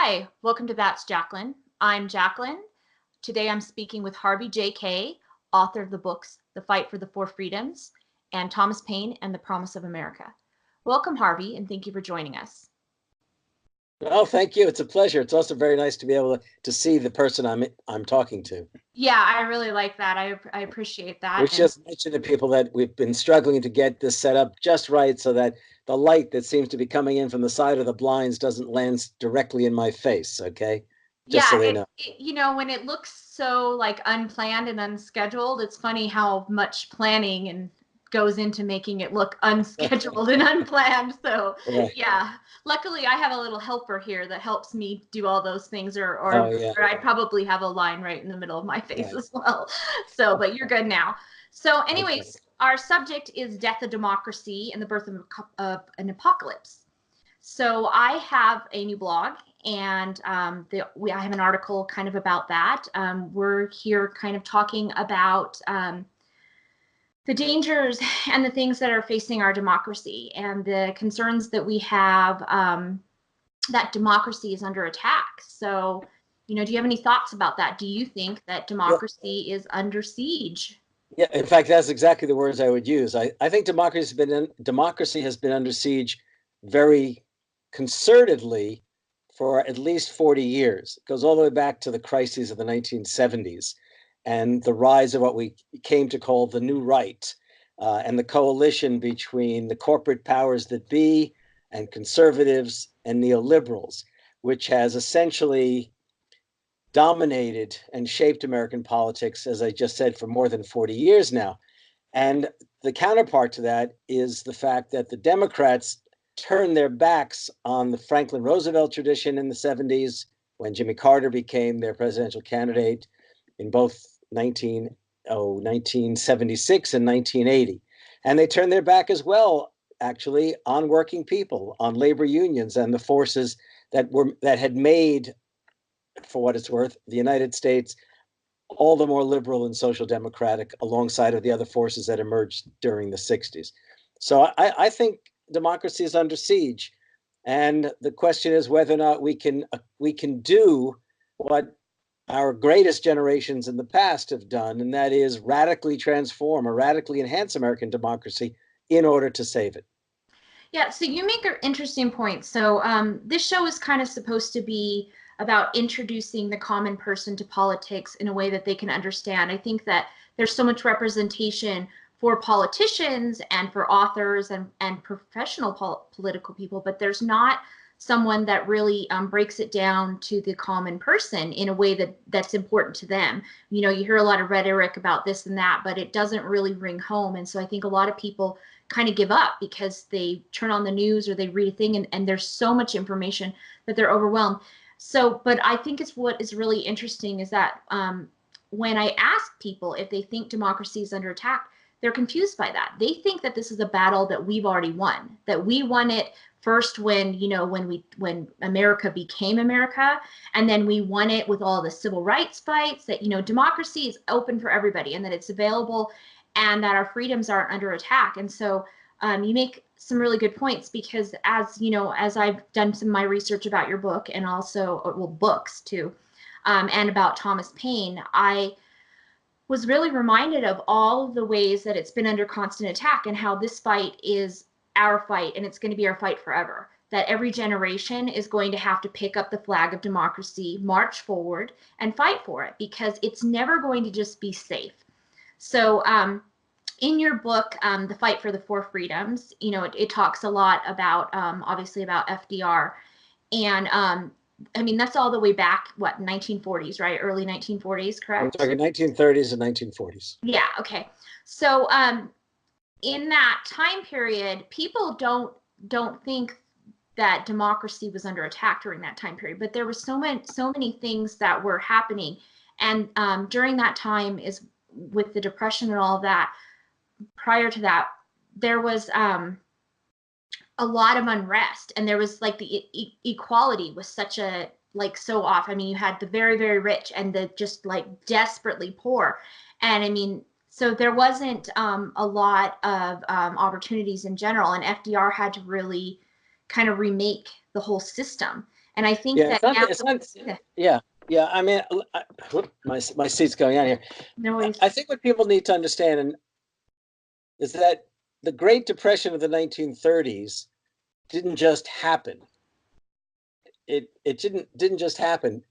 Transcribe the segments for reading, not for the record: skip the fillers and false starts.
Hi, welcome to That's Jacqueline. I'm Jacqueline. Today I'm speaking with Harvey J Kaye, author of the books The Fight for the Four Freedoms and Thomas Paine and the Promise of America. Welcome, Harvey, and thank you for joining us. Oh, thank you. It's a pleasure. It's also very nice to be able to see the person I'm talking to. Yeah, I really like that. I appreciate that. We just mentioned to people that we've been struggling to get this set up just right so that the light that seems to be coming in from the side of the blinds doesn't land directly in my face, okay? Just so they know. You know, when it looks so like unplanned and unscheduled, it's funny how much planning and goes into making it look unscheduled and unplanned. So yeah, luckily I have a little helper here that helps me do all those things, or I'd probably have a line right in the middle of my face as well. So, but you're good now. So anyways, our subject is death of democracy and the birth of an apocalypse. So I have a new blog, and I have an article kind of about that. We're here kind of talking about the dangers and the things that are facing our democracy and the concerns that we have that democracy is under attack. So, you know, do you have any thoughts about that? Do you think that democracy is under siege? Yeah, in fact, that's exactly the words I would use. I think democracy has been under siege very concertedly for at least 40 years. It goes all the way back to the crises of the 1970s and the rise of what we came to call the New Right, and the coalition between the corporate powers that be and conservatives and neoliberals, which has essentially dominated and shaped American politics, as I just said, for more than 40 years now. And the counterpart to that is the fact that the Democrats turned their backs on the Franklin Roosevelt tradition in the 70s when Jimmy Carter became their presidential candidate in both 1976 and 1980. And they turned their back as well, actually, on working people, on labor unions and the forces that had made, for what it's worth, the United States all the more liberal and social democratic alongside of the other forces that emerged during the 60s. So I think democracy is under siege. And the question is whether or not we can do what our greatest generations in the past have done, and that is radically transform or radically enhance American democracy in order to save it. Yeah, so you make an interesting point. So this show is kind of supposed to be about introducing the common person to politics in a way that they can understand. I think that there's so much representation for politicians and for authors and professional political people, but there's not someone that really breaks it down to the common person in a way that's important to them. You know, you hear a lot of rhetoric about this and that, but it doesn't really ring home. And so I think a lot of people kind of give up because they turn on the news or they read a thing and there's so much information that they're overwhelmed. So, but I think it's what is really interesting is that when I ask people if they think democracy is under attack, they're confused by that. They think that this is a battle that we've already won, that we won it first when, you know, when America became America, and then we won it with all the civil rights fights, that, you know, democracy is open for everybody and that it's available and that our freedoms aren't under attack. And so you make some really good points because, as you know, as I've done some of my research about your book and also, well, books too, and about Thomas Paine, I was really reminded of all of the ways that it's been under constant attack and how this fight is our fight and it's going to be our fight forever. That every generation is going to have to pick up the flag of democracy, march forward, and fight for it because it's never going to just be safe. So in your book, The Fight for the Four Freedoms, you know, it talks a lot about, obviously, about FDR. And I mean, that's all the way back, what, 1940s, right? Early 1940s, correct? We're talking 1930s and 1940s. Yeah, okay. So in that time period, people don't think that democracy was under attack during that time period, but there were so many things that were happening. And during that time is with the Depression and all of that, prior to that, there was a lot of unrest, and there was like the equality was such a so off. I mean, you had the very, very rich and the just like desperately poor, and I mean, so there wasn't a lot of opportunities in general, and FDR had to really kind of remake the whole system. And I think Yeah, that it's not, yeah, yeah. I mean, my seat's going on here. no worries. I think what people need to understand is that the Great Depression of the 1930s didn't just happen. It didn't just happen.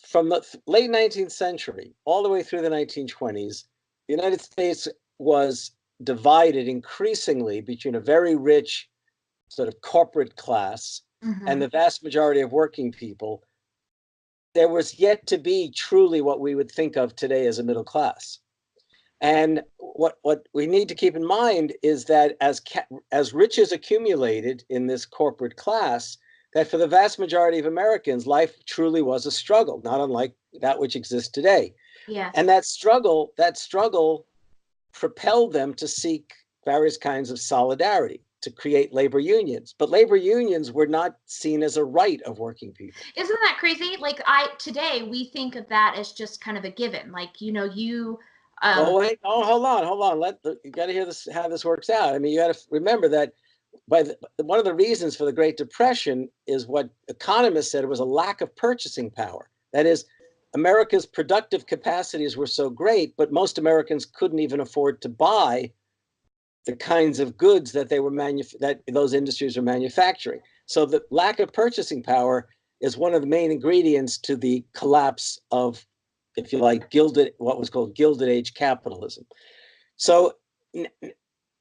From the late 19th century all the way through the 1920s, the United States was divided increasingly between a very rich sort of corporate class and the vast majority of working people. There was yet to be truly what we would think of today as a middle class. And what we need to keep in mind is that as riches accumulated in this corporate class, that for the vast majority of Americans, life truly was a struggle, not unlike that which exists today. Yes. And that struggle propelled them to seek various kinds of solidarity, to create labor unions. But labor unions were not seen as a right of working people. Isn't that crazy? Like today we think of that as just kind of a given. Like, you know, Well, wait. Oh, hold on. You got to hear this, how this works out. I mean, you got to remember that one of the reasons for the Great Depression is what economists said, it was a lack of purchasing power. That is, America's productive capacities were so great, but most Americans couldn't even afford to buy the kinds of goods that that those industries were manufacturing. So the lack of purchasing power is one of the main ingredients to the collapse of, if you like, what was called Gilded Age capitalism. So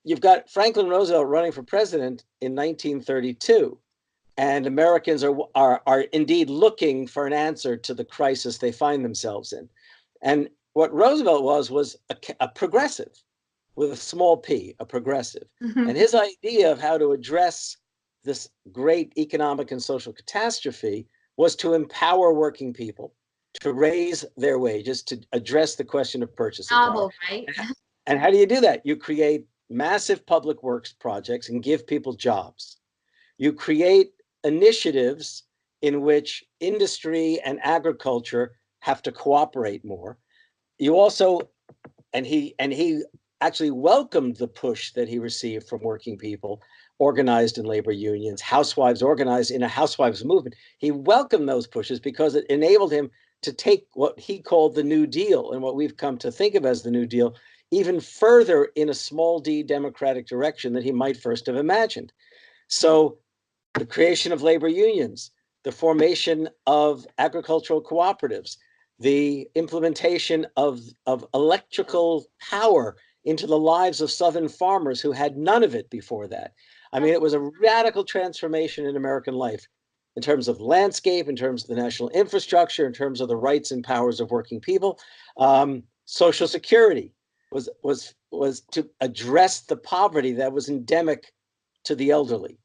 you've got Franklin Roosevelt running for president in 1932, and Americans are indeed looking for an answer to the crisis they find themselves in. And what Roosevelt was a progressive with a small p, a progressive. And his idea of how to address this great economic and social catastrophe was to empower working people, to raise their wages, to address the question of purchasing power. right? And how do you do that? You create massive public works projects and give people jobs. You create initiatives in which industry and agriculture have to cooperate more. You also, and he actually welcomed the push that he received from working people organized in labor unions, housewives organized in a housewives movement. He welcomed those pushes because it enabled him to take what he called the New Deal, and what we've come to think of as the New Deal, even further in a small d democratic direction than he might first have imagined. So the creation of labor unions, the formation of agricultural cooperatives, the implementation of electrical power into the lives of Southern farmers who had none of it before that. I mean, it was a radical transformation in American life in terms of landscape, in terms of the national infrastructure, in terms of the rights and powers of working people. Social Security was to address the poverty that was endemic to the elderly.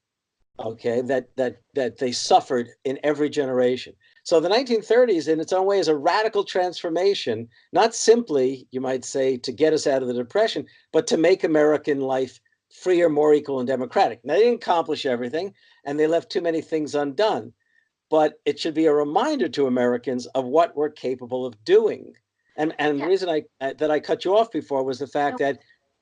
Okay, that they suffered in every generation. So the 1930s, in its own way, is a radical transformation, not simply, you might say, to get us out of the Depression, but to make American life freer, more equal, and democratic. Now, they didn't accomplish everything, and they left too many things undone, but it should be a reminder to Americans of what we're capable of doing. And the reason I cut you off before was the fact that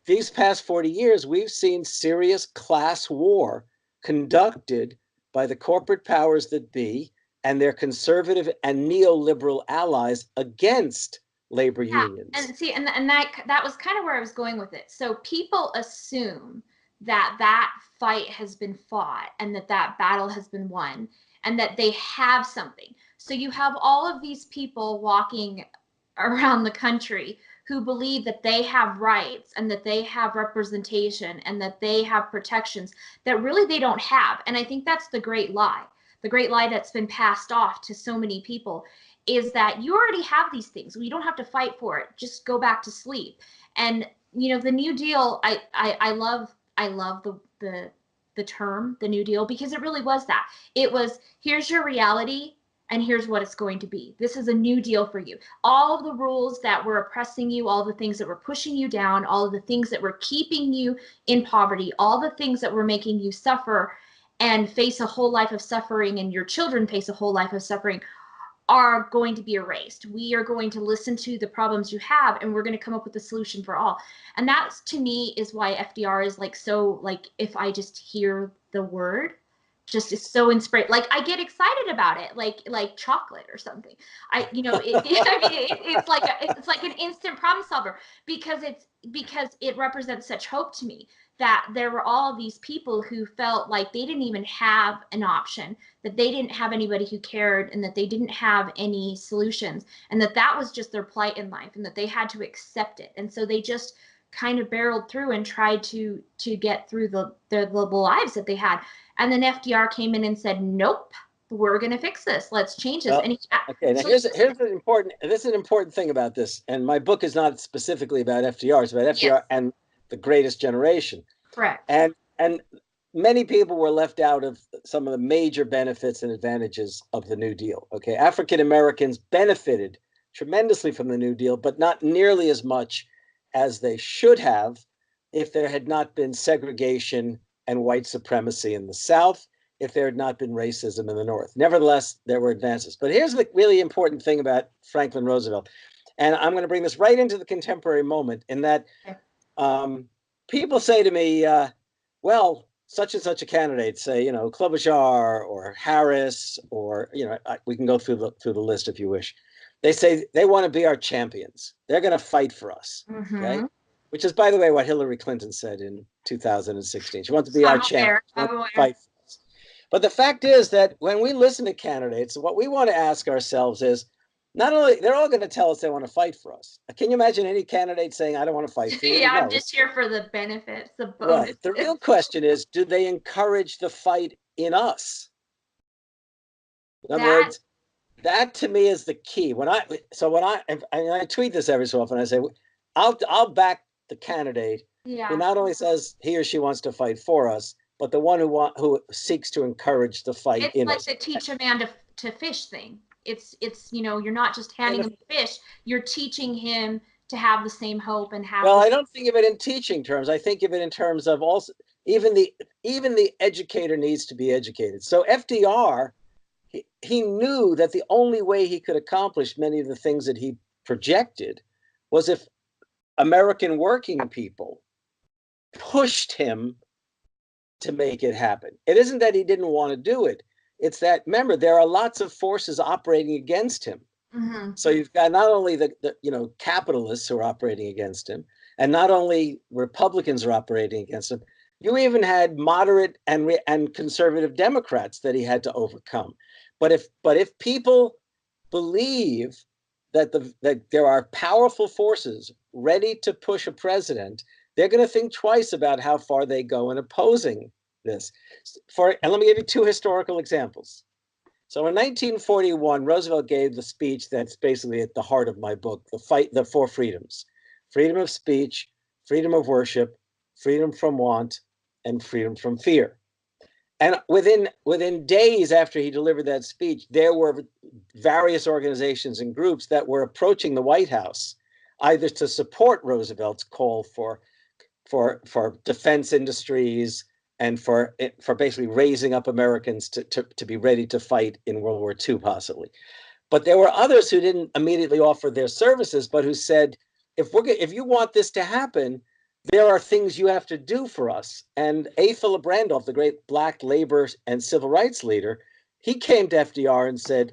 these past 40 years, we've seen serious class war conducted by the corporate powers that be and their conservative and neoliberal allies against labor unions. And see, and that was kind of where I was going with it. So people assume that fight has been fought and that battle has been won and that they have something. So you have all of these people walking around the country who believe that they have rights and that they have representation and that they have protections that really they don't have. And I think that's the great lie that's been passed off to so many people, is that you already have these things. You don't have to fight for it. Just go back to sleep. And you know, the New Deal, I love the term the New Deal, because it really was that. It was, here's your reality and here's what it's going to be. This is a new deal for you. All of the rules that were oppressing you, all the things that were pushing you down, all of the things that were keeping you in poverty, all the things that were making you suffer and face a whole life of suffering, and your children face a whole life of suffering, are going to be erased. We are going to listen to the problems you have, and we're going to come up with a solution for all. And that, to me, is why FDR is like, so like, if I just hear the word, just is so inspired. Like I get excited about it, like chocolate or something. I, you know, I mean, it's like an instant problem solver because it represents such hope to me that there were all these people who felt like they didn't even have an option, that they didn't have anybody who cared, and that they didn't have any solutions, and that was just their plight in life, and that they had to accept it. And so they just kind of barreled through and tried to get through the lives that they had. And then FDR came in and said, "Nope, we're going to fix this. Let's change this." Well, And okay, now here's an important thing about this, and my book is not specifically about FDR. It's about FDR yes, and the greatest generation. correct. And many people were left out of some of the major benefits and advantages of the New Deal. Okay, African Americans benefited tremendously from the New Deal, but not nearly as much as they should have if there had not been segregation and white supremacy in the South, if there had not been racism in the North. Nevertheless, there were advances. But here's the really important thing about Franklin Roosevelt. And I'm going to bring this right into the contemporary moment in that people say to me, well, such and such a candidate, say, Klobuchar or Harris, or, we can go through the list if you wish. They say they want to be our champions. They're going to fight for us. Mm-hmm. Okay. Which is, by the way, what Hillary Clinton said in 2016. She wants to be our champion. Fight for us. But the fact is that when we listen to candidates, what we want to ask ourselves is, not only they're all going to tell us they want to fight for us. Can you imagine any candidate saying, "I don't want to fight for you"? Yeah, I'm just here for the benefits, the bonuses. Right. The real question is, do they encourage the fight in us? In other words, that to me is the key. When I tweet this every so often, I say, I'll back the candidate who not only says he or she wants to fight for us, but the one who seeks to encourage the fight in us. It's like the teach a man to fish thing. It's you're not just handing him the fish, you're teaching him to have the same hope and have. Well, I don't think of it in teaching terms. I think of it in terms of also even the educator needs to be educated. So FDR, he knew that the only way he could accomplish many of the things that he projected was if American working people pushed him to make it happen. It isn't that he didn't want to do it. It's that, remember, there are lots of forces operating against him. Mm-hmm. So you've got not only the capitalists who are operating against him, and not only Republicans are operating against him. You even had moderate and conservative Democrats that he had to overcome. But if people believe that there are powerful forces ready to push a president, they're going to think twice about how far they go in opposing this. And let me give you two historical examples. So in 1941, Roosevelt gave the speech that's basically at the heart of my book, the four freedoms: freedom of speech, freedom of worship, freedom from want, and freedom from fear. And within days after he delivered that speech, there were various organizations and groups that were approaching the White House, either to support Roosevelt's call for defense industries and for basically raising up Americans to be ready to fight in World War II, possibly. But there were others who didn't immediately offer their services, but who said, if you want this to happen, there are things you have to do for us. And A. Philip Randolph, the great Black labor and civil rights leader, he came to FDR and said,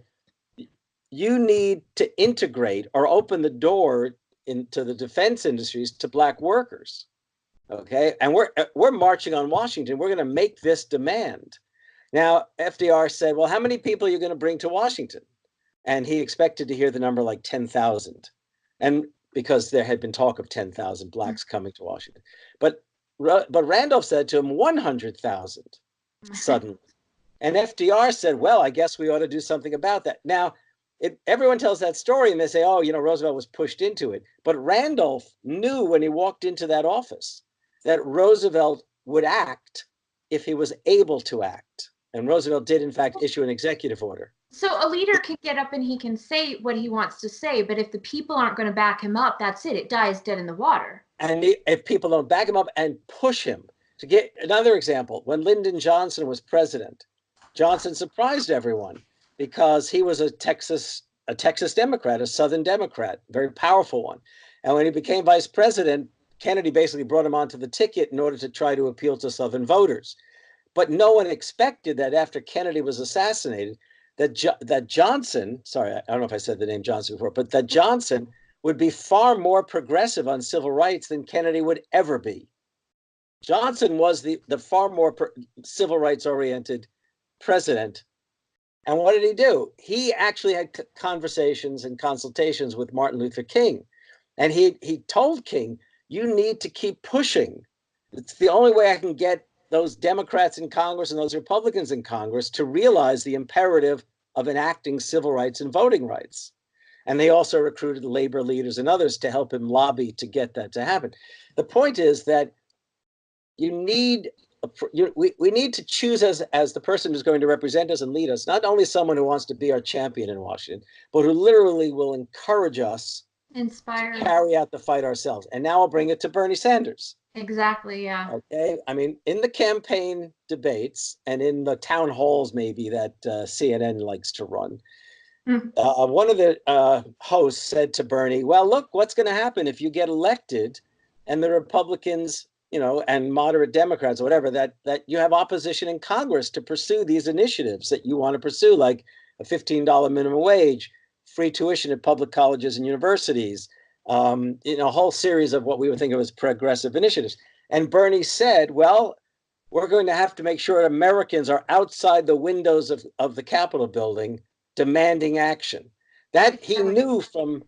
you need to integrate or open the door into the defense industries to Black workers. Okay, and we're marching on Washington. We're going to make this demand. Now, FDR said, well, how many people are you going to bring to Washington? And he expected to hear the number like 10,000. And because there had been talk of 10,000 Blacks coming to Washington. But Randolph said to him 100,000 suddenly. And FDR said, well, I guess we ought to do something about that. Now, everyone tells that story and they say, oh, Roosevelt was pushed into it. But Randolph knew when he walked into that office that Roosevelt would act if he was able to act. And Roosevelt did, in fact, issue an executive order. So a leader can get up and he can say what he wants to say, but if the people aren't going to back him up, that's it. It dies dead in the water. And if people don't back him up and push him, to get another example, when Lyndon Johnson was president, Johnson surprised everyone because he was a Texas Democrat, a Southern Democrat, very powerful one. And when he became vice president, Kennedy basically brought him onto the ticket in order to try to appeal to Southern voters. But no one expected that after Kennedy was assassinated, that Johnson, sorry, I don't know if I said the name Johnson before, but that Johnson would be far more progressive on civil rights than Kennedy would ever be. Johnson was the far more civil rights oriented president. And what did he do? He actually had conversations and consultations with Martin Luther King. And he told King, you need to keep pushing. It's the only way I can get those Democrats in Congress and those Republicans in Congress to realize the imperative of enacting civil rights and voting rights. And they also recruited labor leaders and others to help him lobby to get that to happen. The point is that you need we need to choose as the person who's going to represent us and lead us, not only someone who wants to be our champion in Washington, but who literally will encourage us, inspire, to carry out the fight ourselves. And now I'll bring it to Bernie Sanders. Exactly, yeah. Okay, I mean, in the campaign debates and in the town halls maybe that CNN likes to run, one of the hosts said to Bernie, well, look, what's going to happen if you get elected and the Republicans, and moderate Democrats or whatever, that you have opposition in Congress to pursue these initiatives that you want to pursue, like a $15 minimum wage, free tuition at public colleges and universities, a whole series of what we would think of as progressive initiatives. And Bernie said, well, we're going to have to make sure that Americans are outside the windows of the Capitol building demanding action. That he knew from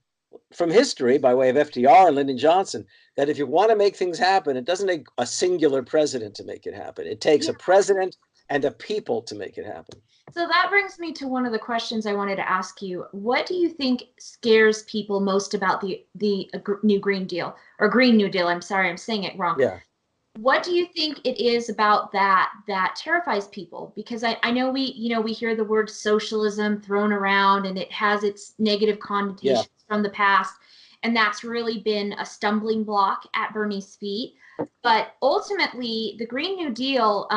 history, by way of FDR and Lyndon Johnson, that if you want to make things happen, it doesn't take a singular president to make it happen. It takes a president and a people to make it happen. So that brings me to one of the questions I wanted to ask you. What do you think scares people most about the new Green Deal, or Green New Deal? I'm sorry, I'm saying it wrong. Yeah. What do you think it is about that terrifies people? Because I know we hear the word socialism thrown around, and it has its negative connotations from the past. And that's really been a stumbling block at Bernie's feet. But ultimately, the Green New Deal,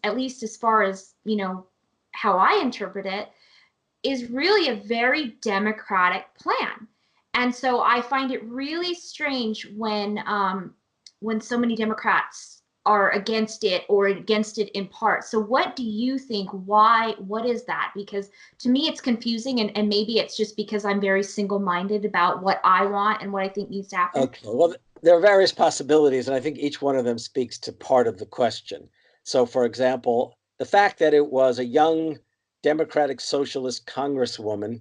at least as far as, how I interpret it, is really a very democratic plan. And so I find it really strange when so many Democrats are against it, or against it in part. So what do you think? What is that? Because to me, it's confusing, and maybe it's just because I'm very single-minded about what I want and what I think needs to happen. Okay, well, there are various possibilities, and I think each one of them speaks to part of the question. So, for example, the fact that it was a young Democratic Socialist Congresswoman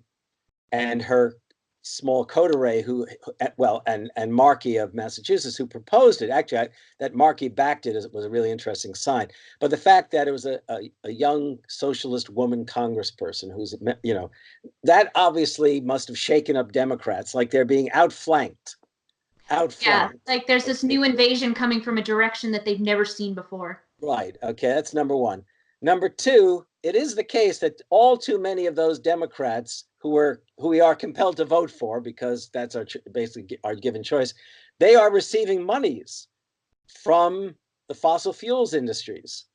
and her small coterie and Markey of Massachusetts who proposed it. Actually, that Markey backed it was a really interesting sign. But the fact that it was a young socialist woman congressperson who's, that obviously must have shaken up Democrats, like they're being outflanked. Yeah, like there's this new invasion coming from a direction that they've never seen before. Right. Okay, that's number one. Number two, it is the case that all too many of those Democrats who we are compelled to vote for, because that's basically our given choice, they are receiving monies from the fossil fuels industries.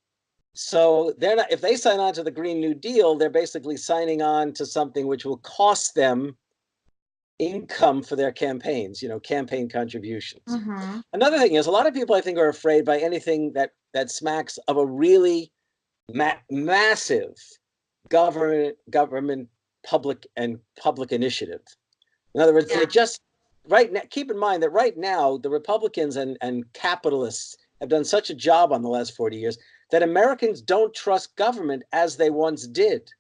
So they're not, if they sign on to the Green New Deal, they're basically signing on to something which will cost them income for their campaigns, campaign contributions. Mm-hmm. Another thing is, a lot of people, I think, are afraid by anything that smacks of a really massive government public initiative. In other words, they just keep in mind that right now the Republicans and capitalists have done such a job on the last 40 years that Americans don't trust government as they once did.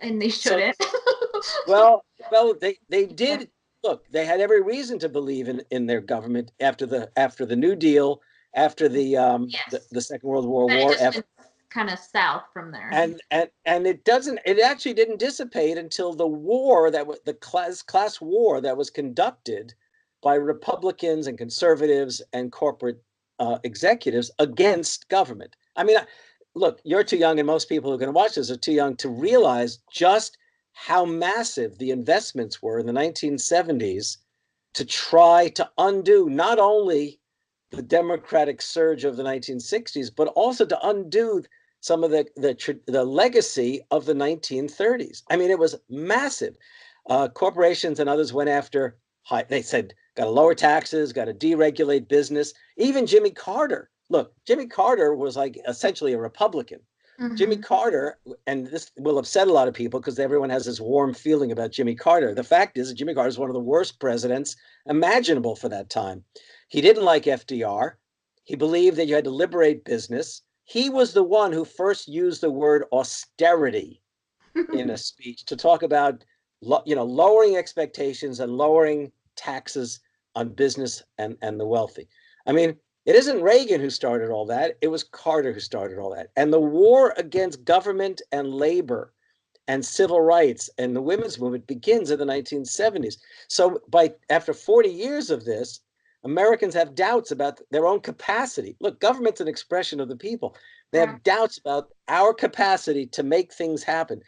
And they shouldn't. So, well, they did. Look, they had every reason to believe in their government after the New Deal, after the Second World War. Kind of south from there. And it actually didn't dissipate until the war the class war that was conducted by Republicans and conservatives and corporate executives against government. I mean, look, you're too young, and most people who are going to watch this are too young to realize just how massive the investments were in the 1970s to try to undo not only the democratic surge of the 1960s, but also to undo some of the legacy of the 1930s. I mean, it was massive. Corporations and others went after, they said, got to lower taxes, got to deregulate business. Even Jimmy Carter. Look, Jimmy Carter was like essentially a Republican. Jimmy Carter, and this will upset a lot of people because everyone has this warm feeling about Jimmy Carter. The fact is, Jimmy Carter is one of the worst presidents imaginable for that time. He didn't like FDR. He believed that you had to liberate business. He was the one who first used the word austerity in a speech to talk about, lowering expectations and lowering taxes on business and the wealthy. I mean, it isn't Reagan who started all that. It was Carter who started all that. And the war against government and labor and civil rights and the women's movement begins in the 1970s. So after 40 years of this, Americans have doubts about their own capacity. Look, government's an expression of the people. They have doubts about our capacity to make things happen.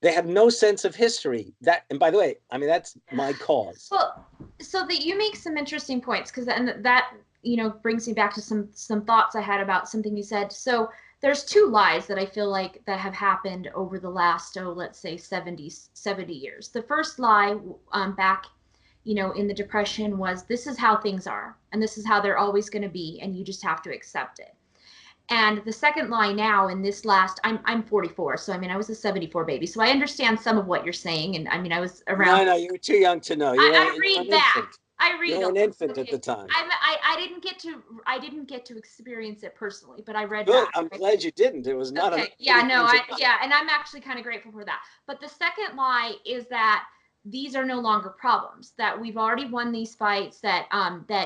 They have no sense of history. And by the way, I mean, that's my cause. Well, so that you make some interesting points, because that brings me back to some thoughts I had about something you said. So there's two lies that I feel like that have happened over the last, let's say 70 years. The first lie back, in the Depression was, this is how things are, and this is how they're always going to be, and you just have to accept it. And the second lie now in this last, I'm 44, so I mean, I was a 74 baby, so I understand some of what you're saying, and I mean, I was around. No, you were too young to know. I read back. I read. You were an infant at the time. I didn't get to experience it personally, but I read Good. back. I'm glad you didn't. It was not. Okay. Yeah. No. And I'm actually kind of grateful for that. But the second lie is that these are no longer problems. That we've already won these fights. That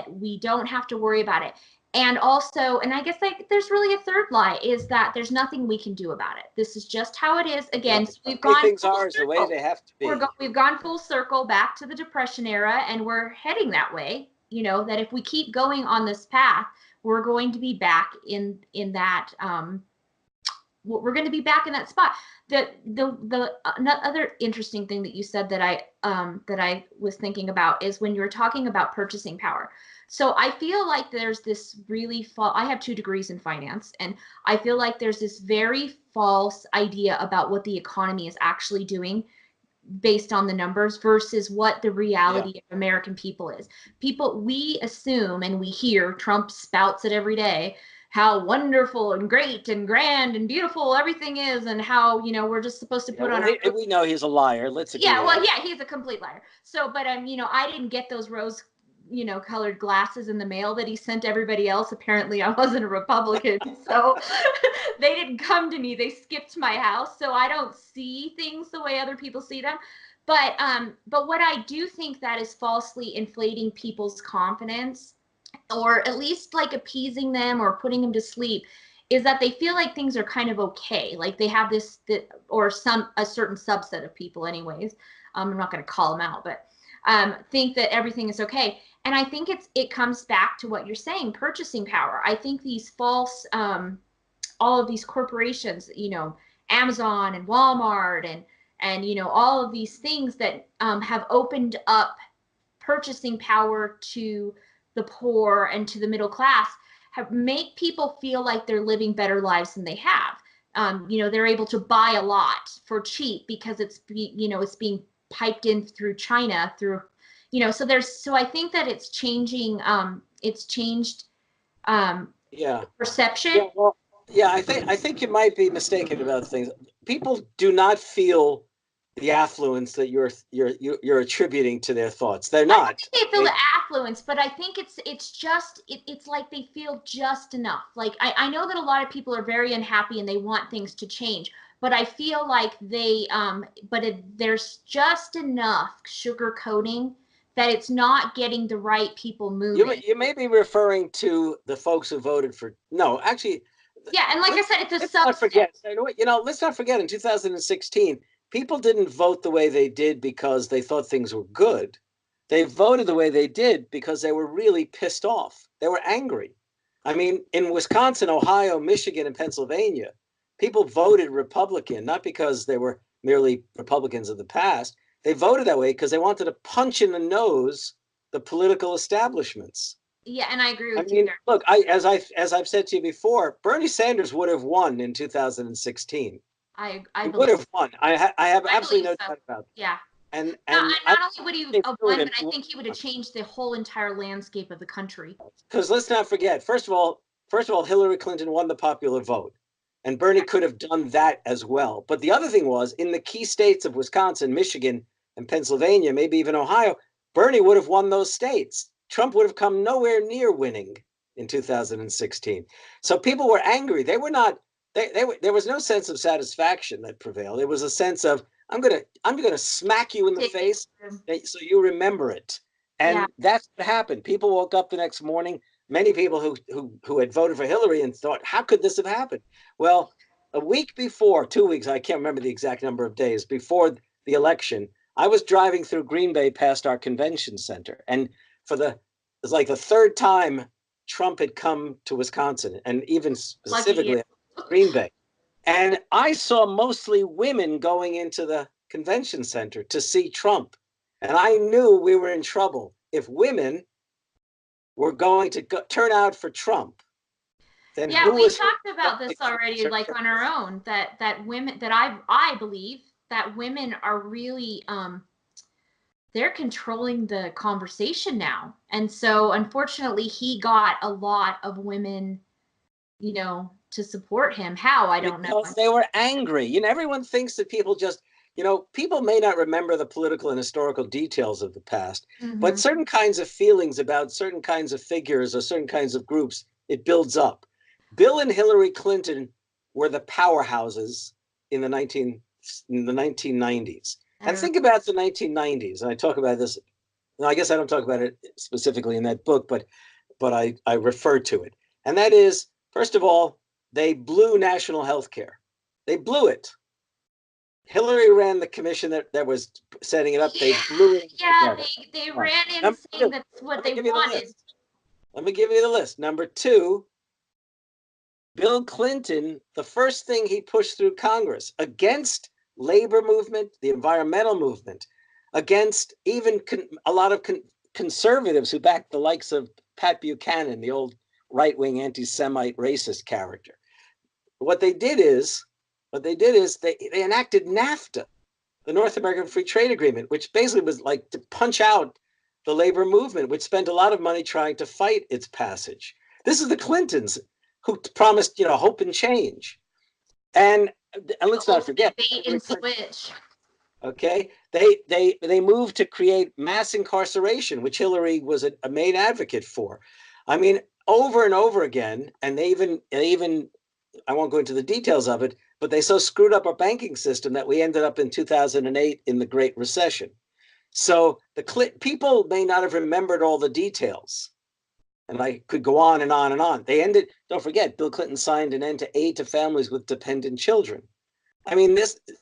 we don't have to worry about it. And also, and I guess there's really a third lie, is that there's nothing we can do about it. This is just how it is. Again, so we've gone. Things are the way they have to be. We've gone full circle back to the Depression era, and we're heading that way. That if we keep going on this path, we're going to be back in that. We're going to be back in that spot. The other interesting thing that you said that I was thinking about is when you were talking about purchasing power. So I feel like there's this I have 2 degrees in finance, and I feel like there's this very false idea about what the economy is actually doing based on the numbers versus what the reality of American people is. We assume, and we hear Trump spouts it every day, how wonderful and great and grand and beautiful everything is, and how, we're just supposed to put on our... We know he's a liar. Let's agree. He's a complete liar. So, but I didn't get those rose colored glasses in the mail that he sent everybody else. Apparently I wasn't a Republican, so they didn't come to me. They skipped my house, so I don't see things the way other people see them. But what I do think that is falsely inflating people's confidence, or at least like appeasing them or putting them to sleep, is that they feel like things are kind of okay. Like they have or a certain subset of people anyways. I'm not going to call them out, but think that everything is okay. And I think it comes back to what you're saying, purchasing power. I think these false, all of these corporations, Amazon and Walmart and all of these things that have opened up purchasing power to the poor and to the middle class, make people feel like they're living better lives than they have. They're able to buy a lot for cheap because it's being piped in through China, so I think that it's changing. It's changed perception. I think you might be mistaken about things. People do not feel the affluence that you're attributing to their thoughts. They're not. I think they feel the affluence, but I think it's like they feel just enough. Like I know that a lot of people are very unhappy and they want things to change, but I feel like there's just enough sugarcoating that it's not getting the right people moving. You may be referring to the folks who voted for. No, actually. Yeah, and like I said, it's a let's subset. Not forget. Let's not forget. In 2016, people didn't vote the way they did because they thought things were good. They voted the way they did because they were really pissed off. They were angry. I mean, in Wisconsin, Ohio, Michigan, and Pennsylvania, people voted Republican, not because they were merely Republicans of the past. They voted that way because they wanted to punch in the nose the political establishments. Yeah, and I agree with you there. Look, as I've said to you before, Bernie Sanders would have won in 2016. I would have won. I have absolutely no doubt about that. Yeah. And not only would he have won, but I think he would have changed the whole entire landscape of the country. Because let's not forget, first of all, Hillary Clinton won the popular vote. And Bernie could have done that as well. But the other thing was, in the key states of Wisconsin, Michigan, and Pennsylvania, maybe even Ohio, Bernie would have won those states. Trump would have come nowhere near winning in 2016. So people were angry. They were not, there was no sense of satisfaction that prevailed. It was a sense of, I'm gonna smack you in the face so you remember it. And that's what happened. People woke up the next morning, many people who had voted for Hillary and thought, how could this have happened? Well, a week before, 2 weeks, I can't remember the exact number of days before the election, I was driving through Green Bay past our convention center. And it's like the third time Trump had come to Wisconsin, and even specifically Green Bay. And I saw mostly women going into the convention center to see Trump. And I knew we were in trouble if women were going to turn out for Trump. Then yeah, we talked about this already, like on our own, that women, that I believe that women are really, they're controlling the conversation now. And so unfortunately he got a lot of women, you know, to support him. How? I don't know. Because they were angry. You know, everyone thinks that people just, you know, people may not remember the political and historical details of the past, but certain kinds of feelings about certain kinds of figures or certain kinds of groups, it builds up. Bill and Hillary Clinton were the powerhouses in the 1990s. And think about the 1990s. And I talk about this. I guess I don't talk about it specifically in that book, but I refer to it. And that is, first of all, they blew national health care. They blew it. Hillary ran the commission that was setting it up. They blew it. Yeah, they ran in saying that's what they wanted. Let me give you the list. Number two, Bill Clinton, the first thing he pushed through Congress against labor movement, the environmental movement, against even a lot of conservatives who backed the likes of Pat Buchanan, the old right-wing anti-Semite racist character. What they did is they enacted NAFTA, the North American Free Trade Agreement, which basically was like to punch out the labor movement, which spent a lot of money trying to fight its passage. This is the Clintons who promised, you know, hope and change. And let's not forget, okay, they moved to create mass incarceration, which Hillary was a main advocate for. I mean, over and over again, and they even I won't go into the details of it, but they so screwed up our banking system that we ended up in 2008 in the Great Recession. So people may not have remembered all the details, and I could go on and on and on. Don't forget, Bill Clinton signed an end to aid to families with dependent children. I mean,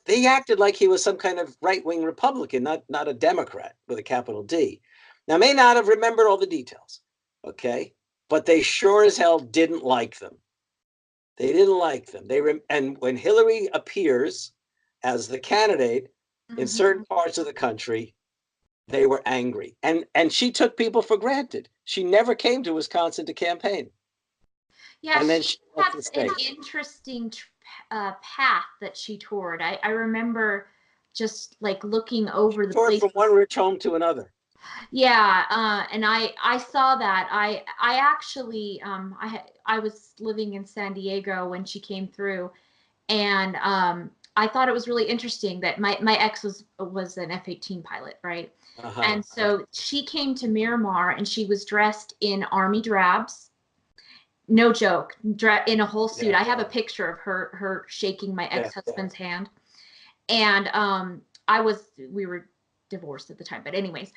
they acted like he was some kind of right-wing Republican, not a Democrat with a capital D. Now, may not have remembered all the details, okay? But they sure as hell didn't like them. They didn't like them. And when Hillary appears as the candidate in certain parts of the country, they were angry. And she took people for granted. She never came to Wisconsin to campaign. Yeah, and then she has an interesting path that she toured. I remember just like looking over the place from one rich home to another. Yeah, and I saw that. I actually I was living in San Diego when she came through, and I thought it was really interesting that my ex was an F-18 pilot, right? And so she came to Miramar and she was dressed in army drabs. No joke, in a whole suit. I have a picture of her shaking my ex-husband's hand, and we were divorced at the time, but anyways,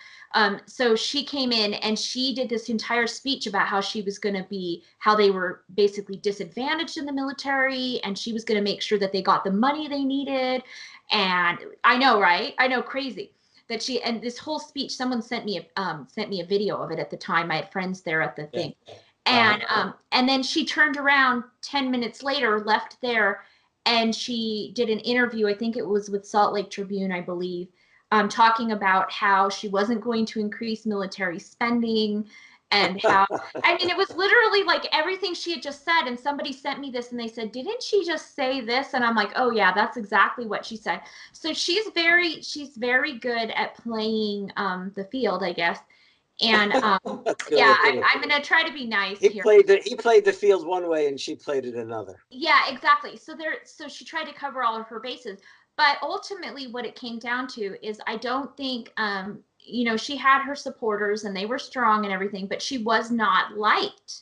so she came in and she did this entire speech about how she was going to how they were basically disadvantaged in the military, and she was going to make sure that they got the money they needed. And I know, right? I know, crazy that and this whole speech, someone sent me a video of it at the time. I had friends there at the thing. And then she turned around 10 minutes later, left there, and she did an interview. I think it was with Salt Lake Tribune, I believe, talking about how she wasn't going to increase military spending, and how, I mean, it was literally like everything she had just said. And somebody sent me this and they said, didn't she just say this? And I'm like, oh yeah, that's exactly what she said. So she's very good at playing the field, I guess. And yeah, I'm going to try to be nice here. He played the field one way and she played it another. Yeah, exactly. So she tried to cover all of her bases. But ultimately what it came down to is I don't think you know, she had her supporters and they were strong and everything, but she was not liked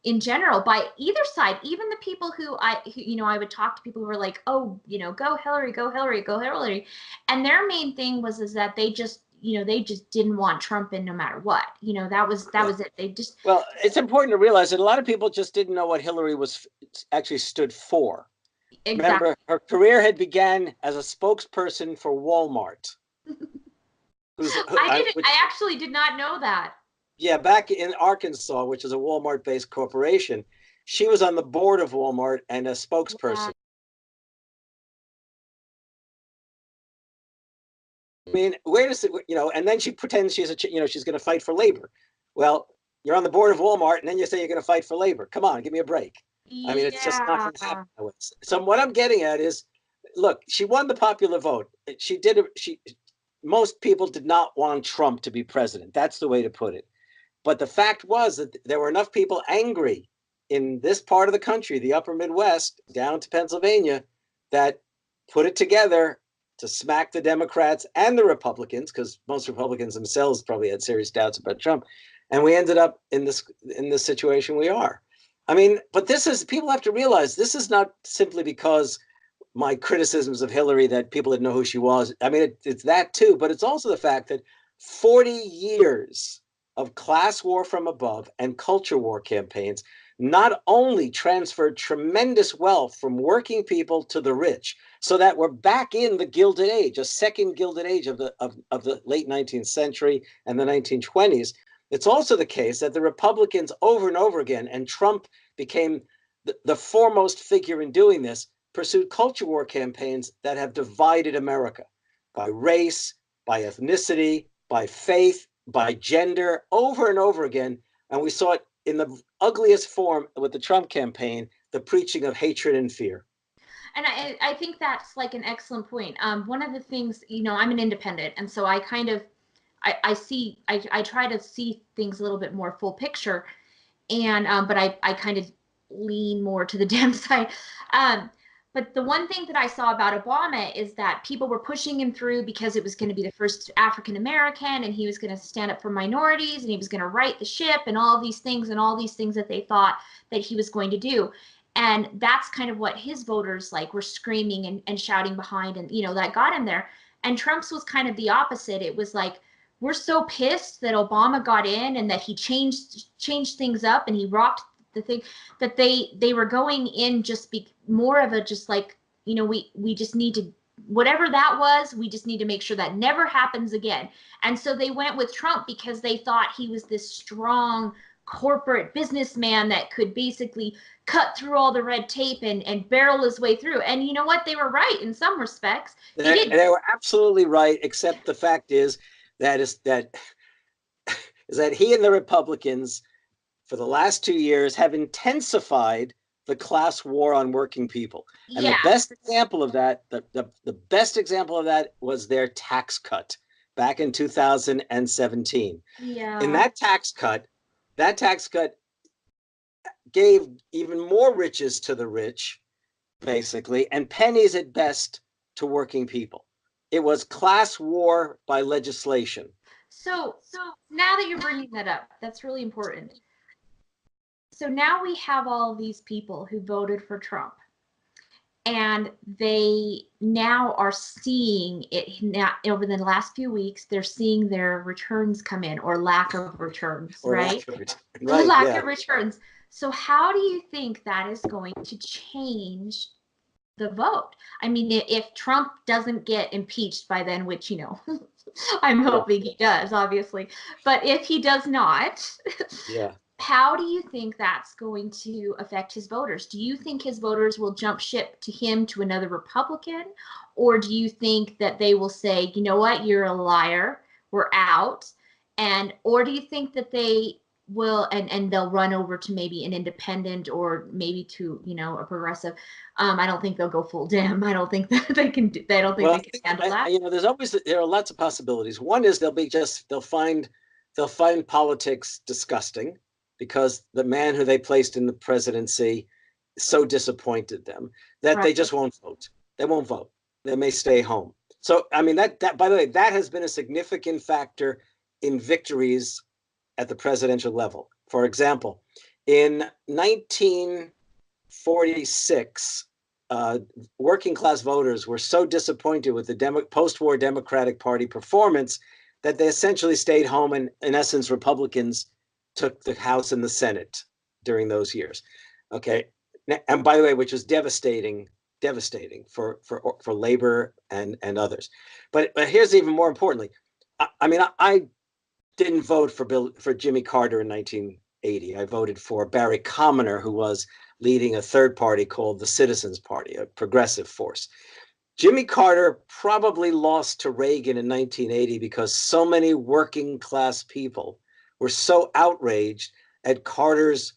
in general by either side. Even the people who you know, I would talk to people who were like, oh, you know, go Hillary, go Hillary, go Hillary. And their main thing was that they just, you know, they just didn't want Trump in no matter what. You know, that was it. They just. Well, it's important to realize that a lot of people just didn't know what Hillary was actually stood for. Exactly. Remember, her career had began as a spokesperson for Walmart. I actually did not know that. Yeah, back in Arkansas, which is a Walmart-based corporation, she was on the board of Walmart and a spokesperson. Yeah. I mean, where does it, you know, and then she pretends she's you know, she's going to fight for labor. Well, you're on the board of Walmart and then you say you're going to fight for labor. Come on, give me a break. I mean, it's just not going to happen. So what I'm getting at is, look, she won the popular vote. Most people did not want Trump to be president. That's the way to put it. But the fact was that there were enough people angry in this part of the country, the upper Midwest, down to Pennsylvania, that put it together to smack the Democrats and the Republicans, because most Republicans themselves probably had serious doubts about Trump. And we ended up in this situation we are. I mean, but this is, people have to realize this is not simply because my criticisms of Hillary that people didn't know who she was. I mean, it's that too, but it's also the fact that 40 years of class war from above and culture war campaigns not only transferred tremendous wealth from working people to the rich, so that we're back in the Gilded Age, a second Gilded Age of the late 19th century and the 1920s. It's also the case that the Republicans over and over again, and Trump became the foremost figure in doing this, pursued culture war campaigns that have divided America by race, by ethnicity, by faith, by gender, over and over again. And we saw it in the ugliest form with the Trump campaign, the preaching of hatred and fear. And I think that's like an excellent point. One of the things, you know, I'm an independent, and so I kind of, I try to see things a little bit more full picture, and but I kind of lean more to the Dem side. But the one thing that I saw about Obama is that people were pushing him through because it was going to be the first African American, and he was going to stand up for minorities, and he was going to right the ship, and all these things that they thought that he was going to do. And that's kind of what his voters like were screaming and shouting behind, and you know, that got him there. And Trump's was kind of the opposite. It was like, we're so pissed that Obama got in and that he changed things up and he rocked the thing, that they were going in just be more of a, just like, you know, we just need to, whatever that was, we just need to make sure that never happens again. And so they went with Trump because they thought he was this strong corporate businessman that could basically cut through all the red tape and barrel his way through. And you know what? They were right in some respects. They were absolutely right, except the fact is that he and the Republicans for the last 2 years have intensified the class war on working people. And the best example of that, the best example of that was their tax cut back in 2017. Yeah. In that tax cut gave even more riches to the rich, basically, and pennies at best to working people. It was class war by legislation. So now that you're bringing that up, that's really important. So now we have all these people who voted for Trump, and they now are seeing it now over the last few weeks. They're seeing their returns come in, or lack of returns, right? Lack of returns. So how do you think that is going to change the vote? I mean, if Trump doesn't get impeached by then, which, you know, I'm hoping he does, obviously, but if he does not, how do you think that's going to affect his voters? Do you think his voters will jump ship to him, to another Republican? Or do you think that they will say, you know what, you're a liar, we're out? Or do you think that they will, and they'll run over to maybe an independent, or maybe to, you know, a progressive? I don't think they'll go full Dem. I don't think that they can handle that. You know, there are lots of possibilities. One is they'll find they'll find politics disgusting because the man who they placed in the presidency so disappointed them that they just won't vote. They won't vote. They may stay home. So, I mean, that by the way, that has been a significant factor in victories at the presidential level. For example, in 1946, working class voters were so disappointed with the post-war Democratic Party performance that they essentially stayed home, and in essence, Republicans took the House and the Senate during those years. Okay, and by the way, which was devastating for labor and others. But here's even more importantly. I didn't vote for Jimmy Carter in 1980. I voted for Barry Commoner, who was leading a third party called the Citizens Party, a progressive force. Jimmy Carter probably lost to Reagan in 1980 because so many working class people were so outraged at Carter's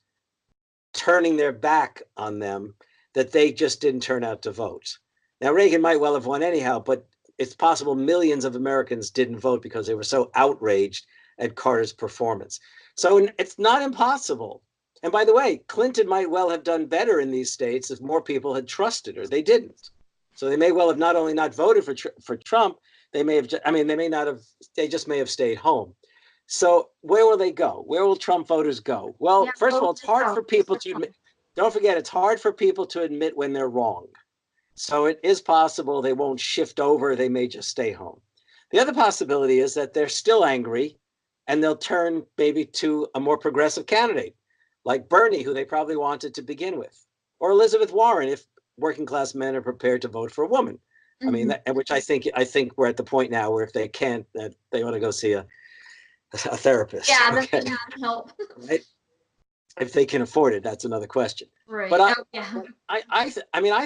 turning their back on them that they just didn't turn out to vote. Now, Reagan might well have won anyhow, but it's possible millions of Americans didn't vote because they were so outraged at Carter's performance. So it's not impossible. And by the way, Clinton might well have done better in these states if more people had trusted her. They didn't. So they may well have not only not voted for Trump, they may have, they just may have stayed home. So where will they go? Where will Trump voters go? Well, first of all, it's hard for people to admit. Don't forget, it's hard for people to admit when they're wrong. So it is possible they won't shift over. They may just stay home. The other possibility is that they're still angry and they'll turn maybe to a more progressive candidate like Bernie, who they probably wanted to begin with, or Elizabeth Warren, if working class men are prepared to vote for a woman. I mean, which I think we're at the point now where if they can't, that they want to go see a therapist. Yeah, that can help. Right? If they can afford it, that's another question. Right. But I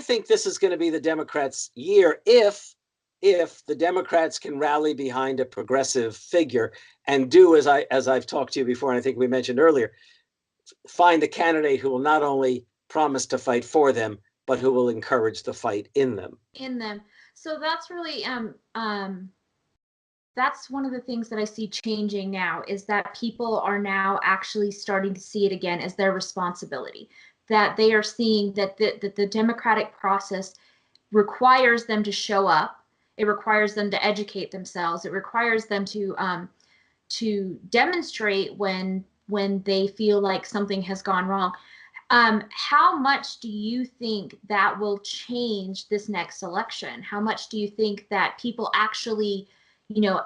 think this is going to be the Democrats' year if the Democrats can rally behind a progressive figure and do as I've talked to you before, and I think we mentioned earlier, find a candidate who will not only promise to fight for them, but who will encourage the fight in them. So that's really that's one of the things that I see changing now, is that people are now actually starting to see it again as their responsibility, that they are seeing that the democratic process requires them to show up. It requires them to educate themselves. It requires them to demonstrate when they feel like something has gone wrong. How much do you think that will change this next election? How much do you think that people actually,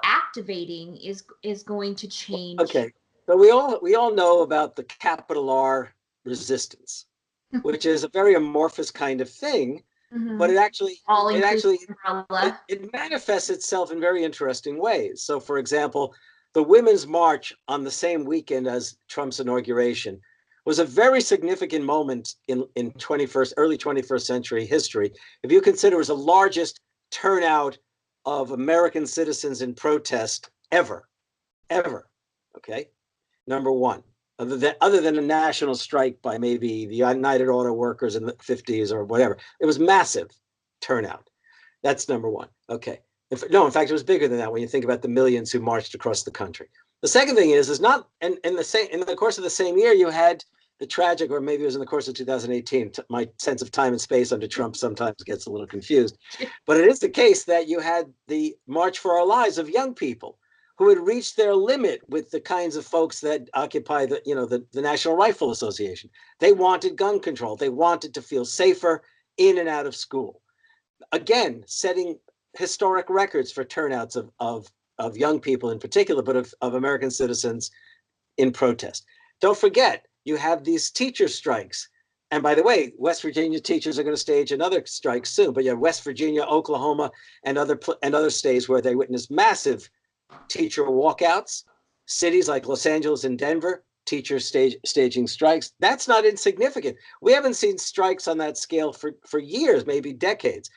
activating is going to change? Okay, so we all know about the capital R resistance, which is a very amorphous kind of thing, but it manifests itself in very interesting ways. So, for example, the Women's March on the same weekend as Trump's inauguration was a very significant moment in early 21st century history. If you consider it was the largest turnout of American citizens in protest ever. Okay, number one, other than a national strike by maybe the United Auto Workers in the 50s or whatever, it was massive turnout. That's number one. Okay. In fact, it was bigger than that when you think about the millions who marched across the country. The second thing is not in the course of the same year, you had the tragic, or maybe it was in the course of 2018. My sense of time and space under Trump sometimes gets a little confused, but it is the case that you had the March for Our Lives of young people who had reached their limit with the kinds of folks that occupy the National Rifle Association. They wanted gun control. They wanted to feel safer in and out of school. Again, setting historic records for turnouts of young people in particular, but of American citizens in protest. Don't forget, you have these teacher strikes. And by the way, West Virginia teachers are going to stage another strike soon. But you have West Virginia, Oklahoma, and other states where they witnessed massive teacher walkouts. Cities like Los Angeles and Denver, teachers staging strikes. That's not insignificant. We haven't seen strikes on that scale for years, maybe decades.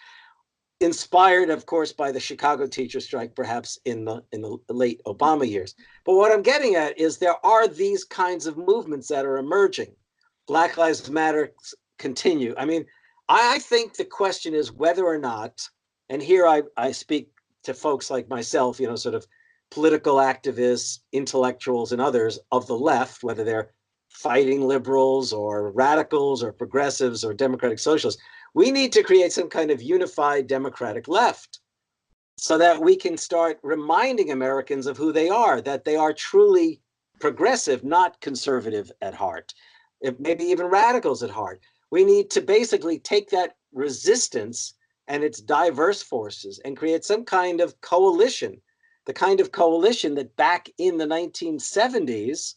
Inspired, of course, by the Chicago teacher strike, perhaps in the late Obama years. But what I'm getting at is there are these kinds of movements that are emerging. Black Lives Matter continue. I mean, I think the question is whether or not, and here I speak to folks like myself, sort of political activists, intellectuals, and others of the left, whether they're fighting liberals or radicals or progressives or democratic socialists. We need to create some kind of unified democratic left so that we can start reminding Americans of who they are, that they are truly progressive, not conservative at heart, maybe even radicals at heart. We need to basically take that resistance and its diverse forces and create some kind of coalition, the kind of coalition that back in the 1970s,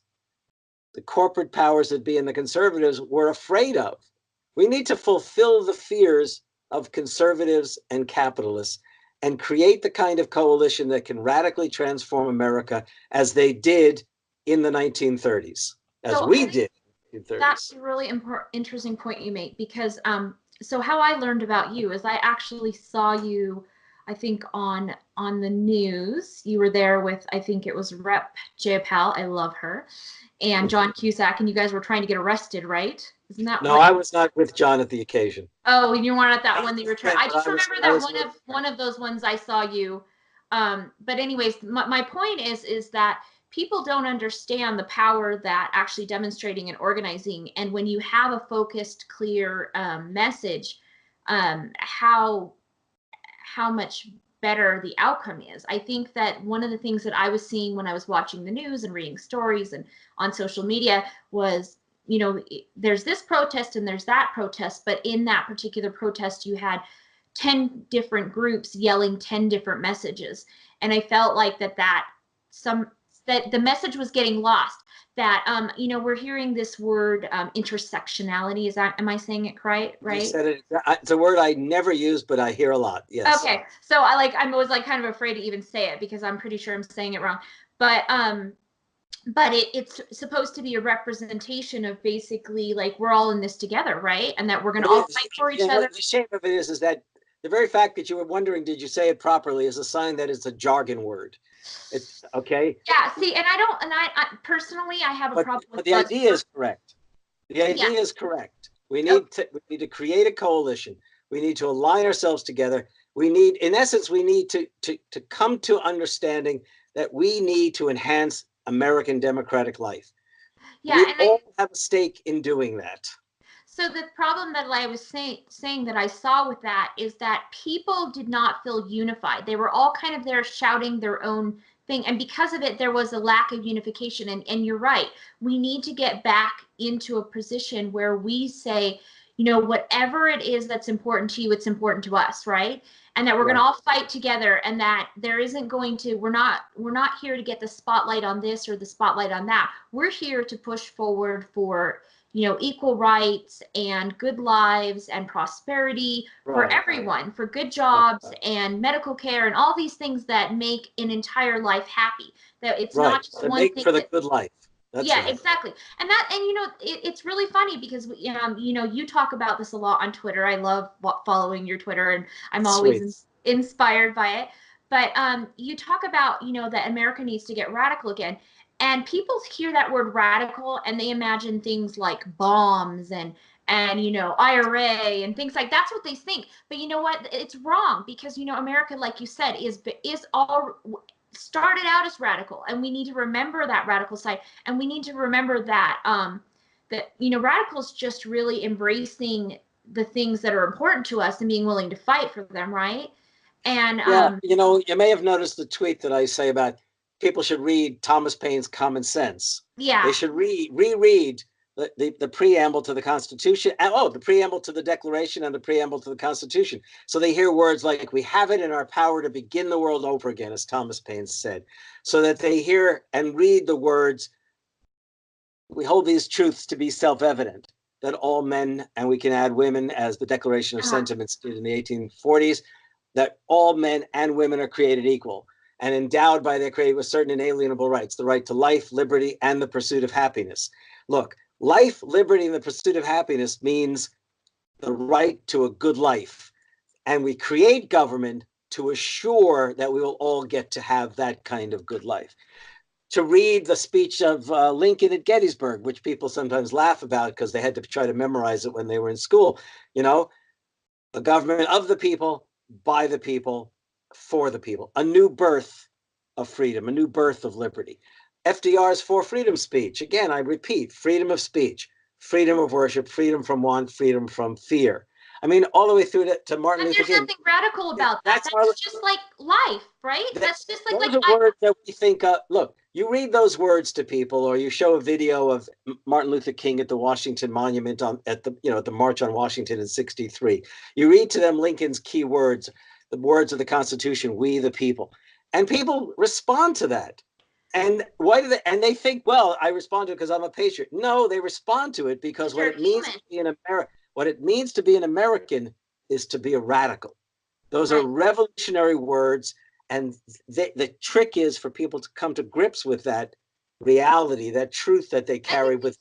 the corporate powers that be and the conservatives were afraid of. We need to fulfill the fears of conservatives and capitalists and create the kind of coalition that can radically transform America as they did in the 1930s, as we did in the 1930s. That's a really interesting point you make, because so how I learned about you is I actually saw you, I think on the news. You were there with, I think it was Rep. Jayapal, I love her, and John Cusack, and you guys were trying to get arrested, right? Isn't that No, I was not with John at the occasion. Oh, you weren't at that one that you were trying. I just remember that one of those ones I saw you. But anyways, my point is that people don't understand the power that actually demonstrating and organizing, and when you have a focused, clear message, how much better the outcome is. I think that one of the things that I was seeing when I was watching the news and reading stories and on social media was, you know, there's this protest and there's that protest, but in that particular protest, you had 10 different groups yelling 10 different messages. And I felt like that the message was getting lost. That you know, we're hearing this word intersectionality. Am I saying it right? You said it. It's a word I never use, but I hear a lot. Yes. Okay, so I'm always like kind of afraid to even say it because I'm pretty sure I'm saying it wrong. But it's supposed to be a representation of basically like we're all in this together, right? And that we're going to all fight for each other. The shame of it is that the very fact that you were wondering, did you say it properly, is a sign that it's a jargon word. It's okay. Yeah. See, and I personally, I have a problem with. But the idea is correct. The idea is correct. We need to create a coalition. We need to align ourselves together. We need, in essence, we need to come to understanding that we need to enhance American democratic life. Yeah, we all have a stake in doing that. So the problem that I was saying that I saw with that is that people did not feel unified. They were all kind of there shouting their own thing. And because of it, there was a lack of unification. And you're right. We need to get back into a position where we say, you know, whatever it is that's important to you, it's important to us, right? And that we're going to all fight together, and that there isn't going to, we're not here to get the spotlight on this or the spotlight on that. We're here to push forward for, you know, equal rights and good lives and prosperity for everyone, for good jobs and medical care and all these things that make an entire life happy. That it's not just one thing for the good life. That's exactly. And you know, it's really funny because you know, you talk about this a lot on Twitter. I love following your Twitter, and I'm always inspired by it. But you talk about, you know, that America needs to get radical again. And people hear that word radical and they imagine things like bombs and you know, IRA and things like that's what they think. But you know what? It's wrong, because you know, America, like you said, is all started out as radical, and we need to remember that radical side, and we need to remember that that, you know, radicals just really embracing the things that are important to us and being willing to fight for them, right? And you know, you may have noticed the tweet that I say about people should read Thomas Paine's Common Sense. Yeah, they should reread the preamble to the Constitution, and the preamble to the Declaration and the preamble to the Constitution. So they hear words like, we have it in our power to begin the world over again, as Thomas Paine said, so that they hear and read the words, we hold these truths to be self-evident, that all men, and we can add women, as the Declaration of Sentiments did in the 1840s, that all men and women are created equal and endowed by their Creator with certain inalienable rights, the right to life, liberty, and the pursuit of happiness. Look, life, liberty, and the pursuit of happiness means the right to a good life. And we create government to assure that we will all get to have that kind of good life. To read the speech of Lincoln at Gettysburg, which people sometimes laugh about because they had to try to memorize it when they were in school, you know, the government of the people, by the people, for the people. A new birth of freedom, a new birth of liberty. FDR's for freedom speech. Again, I repeat, freedom of speech, freedom of worship, freedom from want, freedom from fear. I mean, all the way through to Martin And Luther there's King. nothing radical about that. That's just like life, right? That's just like those are words that we think of. Look, you read those words to people, or you show a video of Martin Luther King at the Washington Monument at the March on Washington in '63. You read to them Lincoln's key words, the words of the Constitution, "We the people," and people respond to that. And why do they? And they think, well, I respond to it because I'm a patriot. No, they respond to it because what it means to be an what it means to be an American is to be a radical. Those are revolutionary words, and the trick is for people to come to grips with that reality, that truth that they carry with.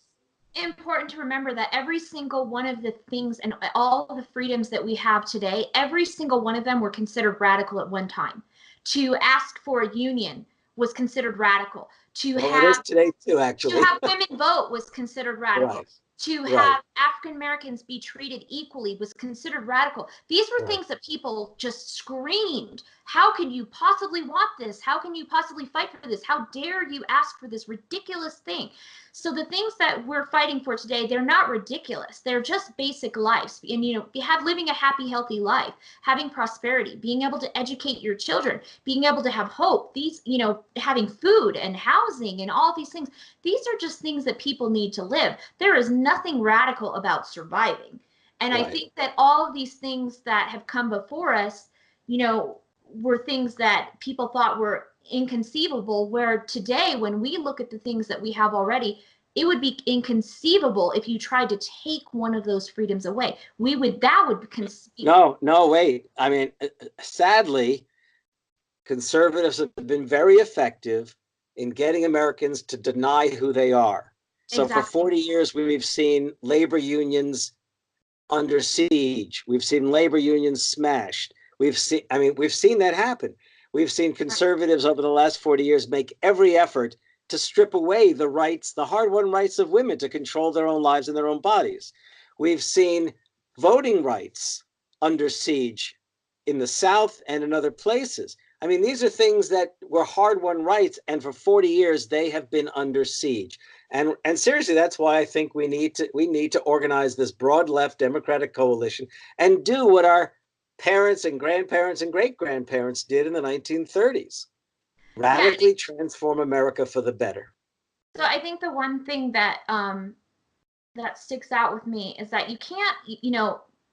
Important to remember that every single one of the things and all the freedoms that we have today, every single one of them were considered radical at one time. To ask for a union was considered radical. It is today too, actually. To have women vote was considered radical. Right. To have African Americans be treated equally was considered radical. These were things that people just screamed. How can you possibly want this? How can you possibly fight for this? How dare you ask for this ridiculous thing? So the things that we're fighting for today, they're not ridiculous. They're just basic lives. And, living a happy, healthy life, having prosperity, being able to educate your children, being able to have hope, these, having food and housing and all these things. These are just things that people need to live. There is nothing radical about surviving. And I think that all of these things that have come before us, were things that people thought were inconceivable, where today, when we look at the things that we have already, it would be inconceivable if you tried to take one of those freedoms away. That would conceive. No, wait. I mean, sadly, conservatives have been very effective in getting Americans to deny who they are. So for 40 years, we've seen labor unions under siege. We've seen labor unions smashed. We've seen that happen. We've seen conservatives over the last 40 years make every effort to strip away the rights, the hard-won rights of women to control their own lives and their own bodies. We've seen voting rights under siege in the South and in other places. I mean, these are things that were hard-won rights, and for 40 years they have been under siege. And seriously, that's why I think we need to organize this broad left Democratic coalition and do what our parents and grandparents and great-grandparents did in the 1930s. Radically transform America for the better. So I think the one thing that that sticks out with me is that you can't,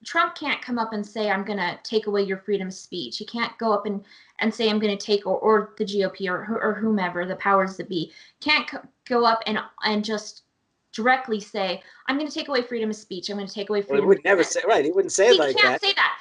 Trump can't come up and say, I'm going to take away your freedom of speech. He can't go up and say, I'm going to take, or the GOP or whomever, the powers that be, can't go up and just directly say, I'm going to take away freedom of speech. I'm going to take away freedom. He would never say, he wouldn't say it like that. He can't say that.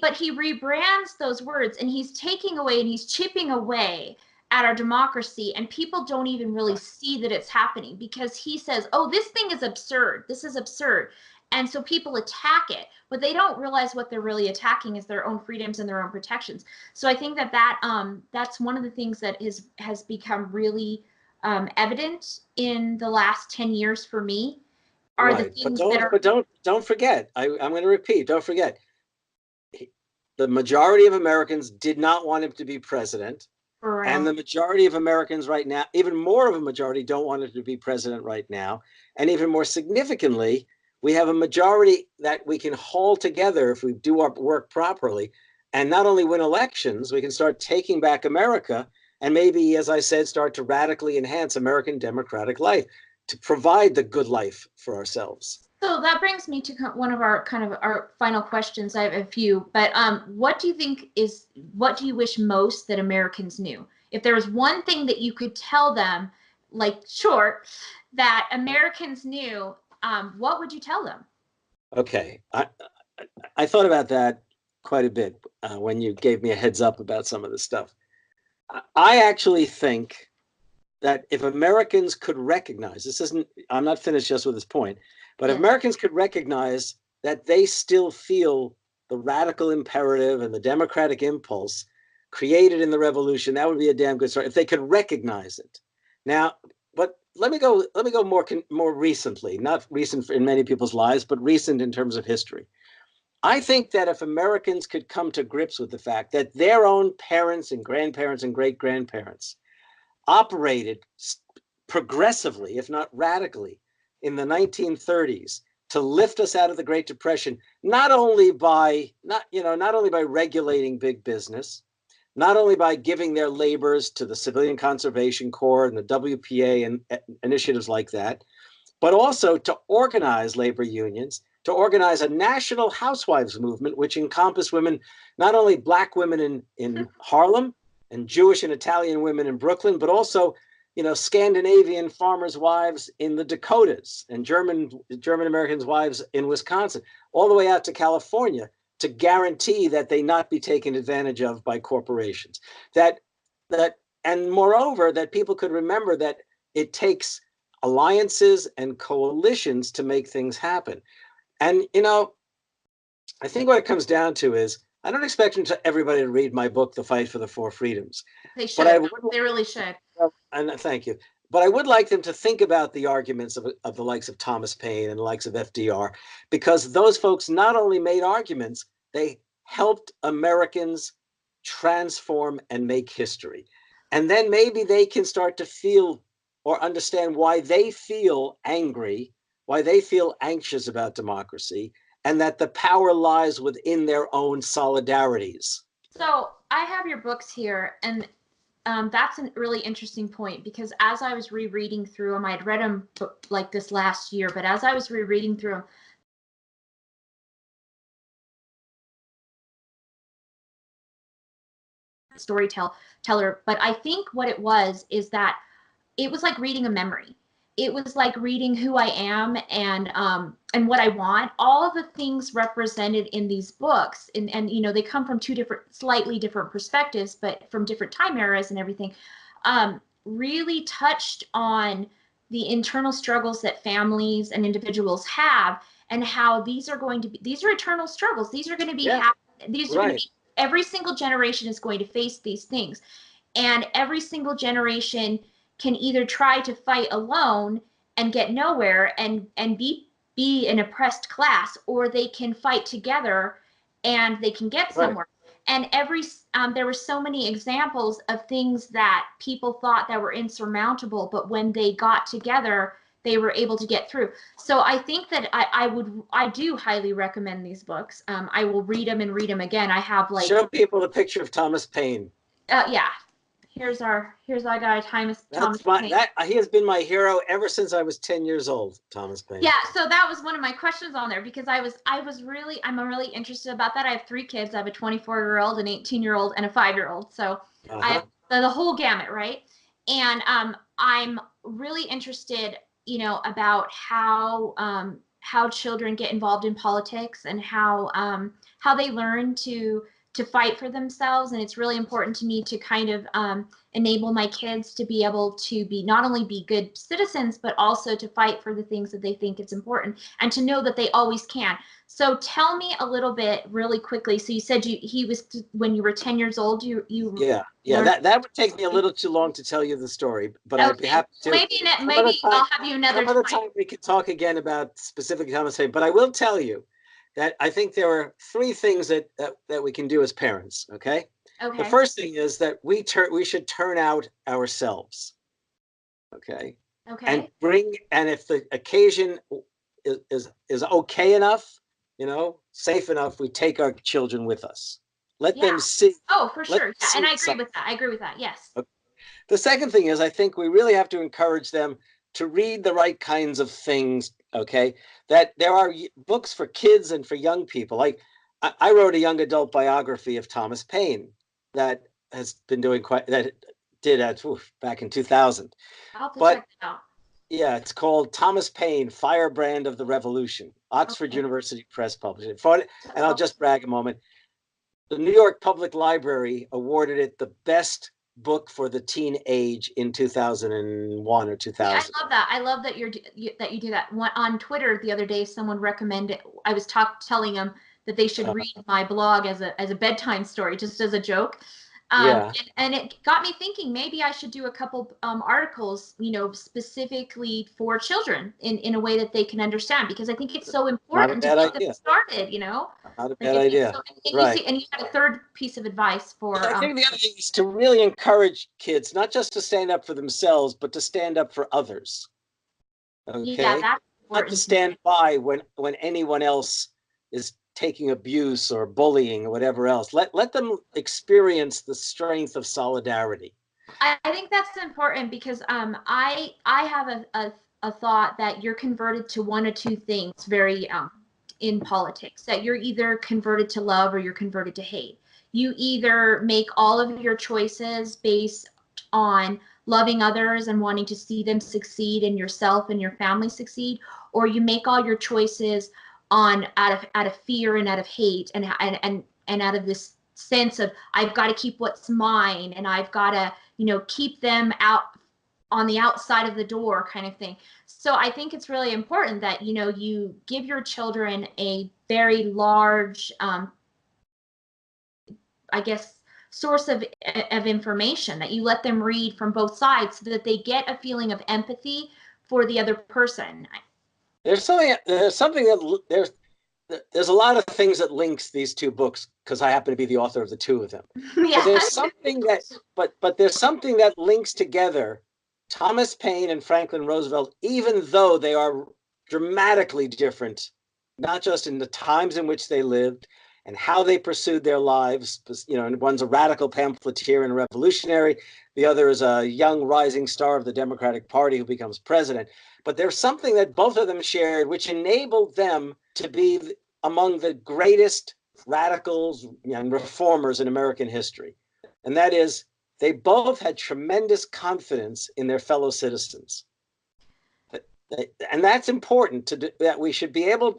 But he rebrands those words, and he's taking away and he's chipping away at our democracy, and people don't even really see that it's happening, because he says, oh, this thing is absurd. This is absurd. And so people attack it, but they don't realize what they're really attacking is their own freedoms and their own protections. So I think that's one of the things that has become really evident in the last 10 years for me are the things but don't forget, I'm going to repeat, don't forget, the majority of Americans did not want him to be president. And the majority of Americans right now, even more of a majority, don't want him to be president right now. And even more significantly, we have a majority that we can haul together if we do our work properly, and not only win elections, we can start taking back America, and maybe, as I said, start to radically enhance American democratic life to provide the good life for ourselves. So that brings me to one of our final questions. I have a few, but what do you wish most that Americans knew? If there was one thing that you could tell them, that Americans knew, what would you tell them? Okay, I thought about that quite a bit when you gave me a heads up about some of this stuff. I actually think that if Americans could recognize, I'm not finished just with this point, but if Americans could recognize that they still feel the radical imperative and the democratic impulse created in the revolution, that would be a damn good start. If they could recognize it. Now, but let me go more recently, not recent in many people's lives, but recent in terms of history. I think that if Americans could come to grips with the fact that their own parents and grandparents and great-grandparents operated progressively, if not radically, in the 1930s to lift us out of the Great Depression, not only by regulating big business, not only by giving their labors to the Civilian Conservation Corps and the WPA and initiatives like that, but also to organize labor unions, to organize a national housewives movement, which encompassed women, not only Black women in Harlem and Jewish and Italian women in Brooklyn, but also, Scandinavian farmers' wives in the Dakotas and German Americans' wives in Wisconsin, all the way out to California, to guarantee that they not be taken advantage of by corporations. And moreover, that people could remember that it takes alliances and coalitions to make things happen. And, I think what it comes down to is, I don't expect everybody to read my book, The Fight for the Four Freedoms. They should. They really should. And thank you. But I would like them to think about the arguments of the likes of Thomas Paine and the likes of FDR, because those folks not only made arguments, they helped Americans transform and make history. And then maybe they can start to feel or understand why they feel angry, why they feel anxious about democracy, and that the power lies within their own solidarities. So I have your books here, and that's a really interesting point, because as I was rereading through them, I'd read them like this last year, but as I was rereading through them, storyteller, but I think what it was is that it was like reading a memory. It was like reading who I am and what I want. All of the things represented in these books, and they come from two slightly different perspectives, but from different time eras and everything, really touched on the internal struggles that families and individuals have, and how these are eternal struggles. These are going to be every single generation is going to face these things, and every single generation can either try to fight alone and get nowhere and be an oppressed class, or they can fight together and they can get somewhere. And there were so many examples of things that people thought that were insurmountable, but when they got together, they were able to get through. So I think that I do highly recommend these books. I will read them and read them again. I have show people the picture of Thomas Paine. Yeah. Here's our guy, Thomas Paine. He has been my hero ever since I was 10 years old, Thomas Paine. Yeah, so that was one of my questions on there, because I'm really interested about that. I have 3 kids. I have a 24-year-old, an 18-year-old, and a 5-year-old. So I have the whole gamut, right? And I'm really interested, about how children get involved in politics, and how they learn to fight for themselves. And it's really important to me to kind of enable my kids to be able to not only be good citizens, but also to fight for the things that they think it's important, and to know that they always can. So tell me a little bit really quickly. So you said he was, when you were 10 years old, yeah, that would take me a little too long to tell you the story, but I'd be happy to. Maybe I'll have you another time we could talk again about specific Thomas Paine. But I will tell you that I think there are 3 things that we can do as parents. Okay. Okay. The first thing is that we should turn out ourselves. Okay. Okay. And if the occasion is okay enough, safe enough, we take our children with us. Let them see. Oh, for sure. Yeah, and I agree with that. Yes. Okay. The second thing is, I think we really have to encourage them to read the right kinds of things. Okay, that there are books for kids and for young people. Like I wrote a young adult biography of Thomas Paine that has been doing back in 2000. I'll have to check it out. Yeah, it's called Thomas Paine, Firebrand of the Revolution. Oxford University Press published it. And I'll just brag a moment. The New York Public Library awarded it the best book for the teen age in 2001 or 2000. Yeah, I love that. I love that you do that. On Twitter the other day, someone recommended. I was telling them that they should read my blog as a bedtime story, just as a joke. Yeah. And it got me thinking, maybe I should do a couple articles, specifically for children in a way that they can understand, because I think it's so Not a important to bad get them idea. started, Not a like bad idea. so, Right. and you had a third piece of advice for I think the other thing is to really encourage kids, not just to stand up for themselves, but to stand up for others. yeah, Okay? that's Not to important. stand by when anyone else is taking abuse or bullying or whatever else. Let them experience the strength of solidarity. I think that's important because I have a thought that you're converted to one or two things very in politics, that you're either converted to love or you're converted to hate. You either make all of your choices based on loving others and wanting to see them succeed and yourself and your family succeed, or you make all your choices on out of fear and out of hate and out of this sense of I've got to keep what's mine and I've got to keep them out on the outside of the door kind of thing. So I think it's really important that, you give your children a very large, I guess, source of information, that you let them read from both sides so that they get a feeling of empathy for the other person. There's something that there's a lot of things that links these two books because I happen to be the author of the two of them. But Yeah. there's something that but there's something that links together Thomas Paine and Franklin Roosevelt, even though they are dramatically different, not just in the times in which they lived and how they pursued their lives. And one's a radical pamphleteer and revolutionary. The other is a young rising star of the Democratic Party who becomes president. But there's something that both of them shared, which enabled them to be among the greatest radicals and reformers in American history. And that is, they both had tremendous confidence in their fellow citizens. And that's important that we should be able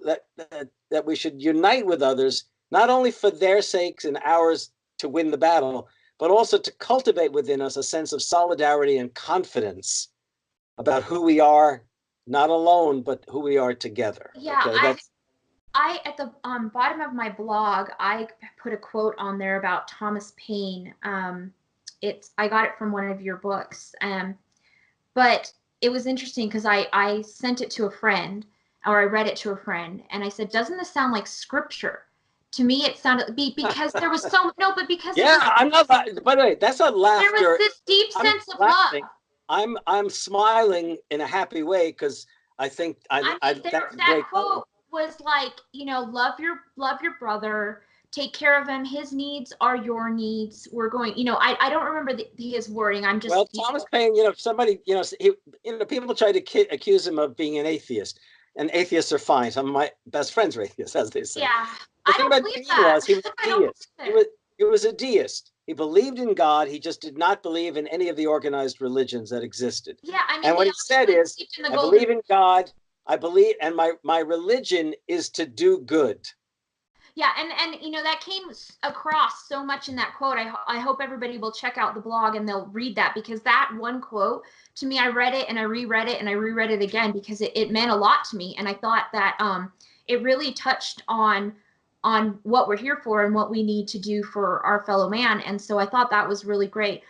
that we should unite with others, not only for their sakes and ours to win the battle, but also to cultivate within us a sense of solidarity and confidence about who we are, not alone, but who we are together. Yeah, Okay, that's I at the bottom of my blog, I put a quote on there about Thomas Paine. I got it from one of your books, but it was interesting because I sent it to a friend, or I read it to a friend, and I said, "Doesn't this sound like scripture?" To me, it sounded because there was so no, but because yeah. I'm not. By the way, that's not there was laughter. this deep I'm sense of love. laughing. I'm smiling in a happy way because I think I I mean, that's a that great quote. quote was like, love your brother, take care of him. His needs are your needs. We're going, I don't remember his wording. I'm Well, just, Thomas Paine, somebody, people try to accuse him of being an atheist, and atheists are fine. Some of my best friends are atheists, as they say. yeah, The I thing don't about believe Paine that. was he was a I don't deist. believe it. He was a deist. He believed in God. He just did not believe in any of the organized religions that existed. Yeah, I mean, And what he he said actually is, believed in the I golden. believe in God. I believe, and my religion is to do good. Yeah, and that came across so much in that quote. I hope everybody will check out the blog and they'll read that, because that one quote, to me, I read it and I reread it and I reread it again because it meant a lot to me, and I thought that it really touched on what we're here for and what we need to do for our fellow man, and so I thought that was really great.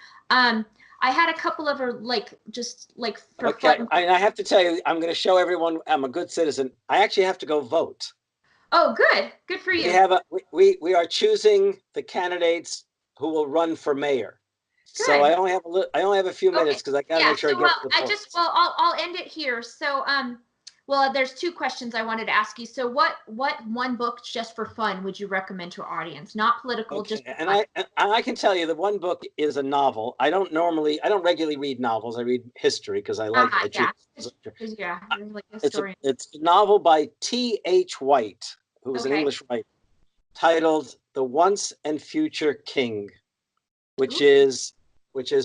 I had a couple of just like for Okay, fun. I have to tell you, I'm going to show everyone I'm a good citizen. I actually have to go vote. Oh, good for We you. have we are choosing the candidates who will run for mayor. So Good. I only have a few Okay. minutes because I got to Yeah. make sure I So, get to the point. I'll end it here. So, well, there's two questions I wanted to ask you. So, what one book just for fun would you recommend to our audience? Not political, Okay, just for and fun. I can tell you the one book is a novel. I don't regularly read novels. I read history because I choose. Yeah. Yeah. You're like a It's historian. a novel by T.H. White, who was an Okay. English writer, titled "The Once and Future King," which Ooh, is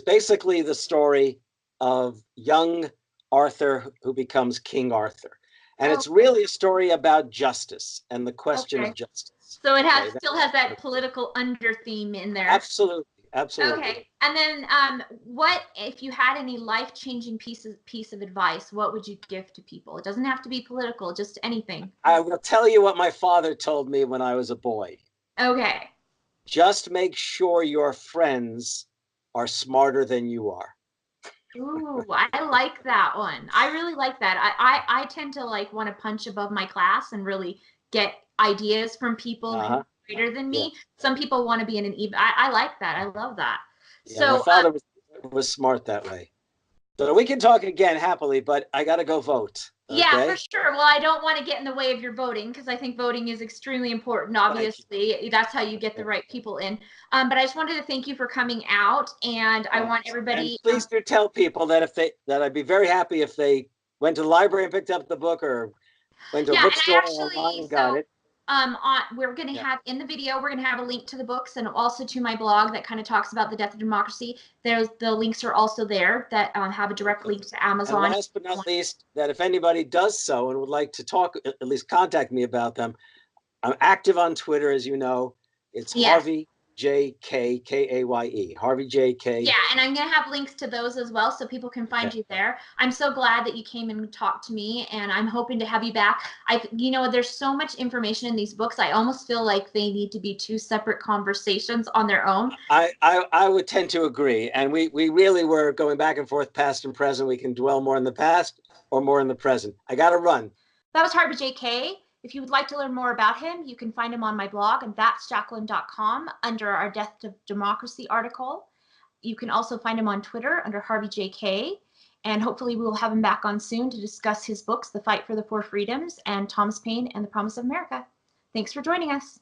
basically the story of young Arthur who becomes King Arthur. And it's okay. really a story about justice and the question Okay. of justice. So it Okay, still has that political under theme in there. absolutely, absolutely. Okay. And then what if you had any life-changing piece of advice, what would you give to people? It doesn't have to be political, just anything. I will tell you what my father told me when I was a boy. Okay. Just make sure your friends are smarter than you are. Ooh, I like that one. I really like that. I tend to like want to punch above my class and really get ideas from people who Uh-huh. are greater than Yeah. me. Some people want to be in an even. I like that. I love that. Yeah. My So father was smart that way. So we can talk again happily, but I got to go vote. yeah, for Okay. sure. Well, I don't want to get in the way of your voting because I think voting is extremely important. Thank you. Obviously, that's how you get the right people in. But I just wanted to thank you for coming out, and I want And everybody. please do tell people that that I'd be very happy if they went to the library and picked up the book, or went to a Yeah, and I bookstore online actually and got it. we're going to Yeah. have in the video, we're going to have a link to the books and also to my blog that kind of talks about the death of democracy. There's the links are also there that have a direct link to And Amazon. last but not least, that if anybody does so and would like to talk, at least contact me about them, I'm active on Twitter, as you know. It's Yes. Harvey J Kaye, Kaye. Harvey J Yeah, Kaye. and I'm going to have links to those as well so people can find Okay. you there. I'm so glad that you came and talked to me, and I'm hoping to have you back. There's so much information in these books. I almost feel like they need to be two separate conversations on their own. I would tend to agree. And we really were going back and forth, past and present. We can dwell more in the past or more in the present. I got to run. That was Harvey J Kaye. If you would like to learn more about him, you can find him on my blog, and that's Jacqueline.com under our Death of Democracy article. You can also find him on Twitter under Harvey J Kaye. And hopefully we will have him back on soon to discuss his books, The Fight for the Four Freedoms and Thomas Paine and the Promise of America. Thanks for joining us.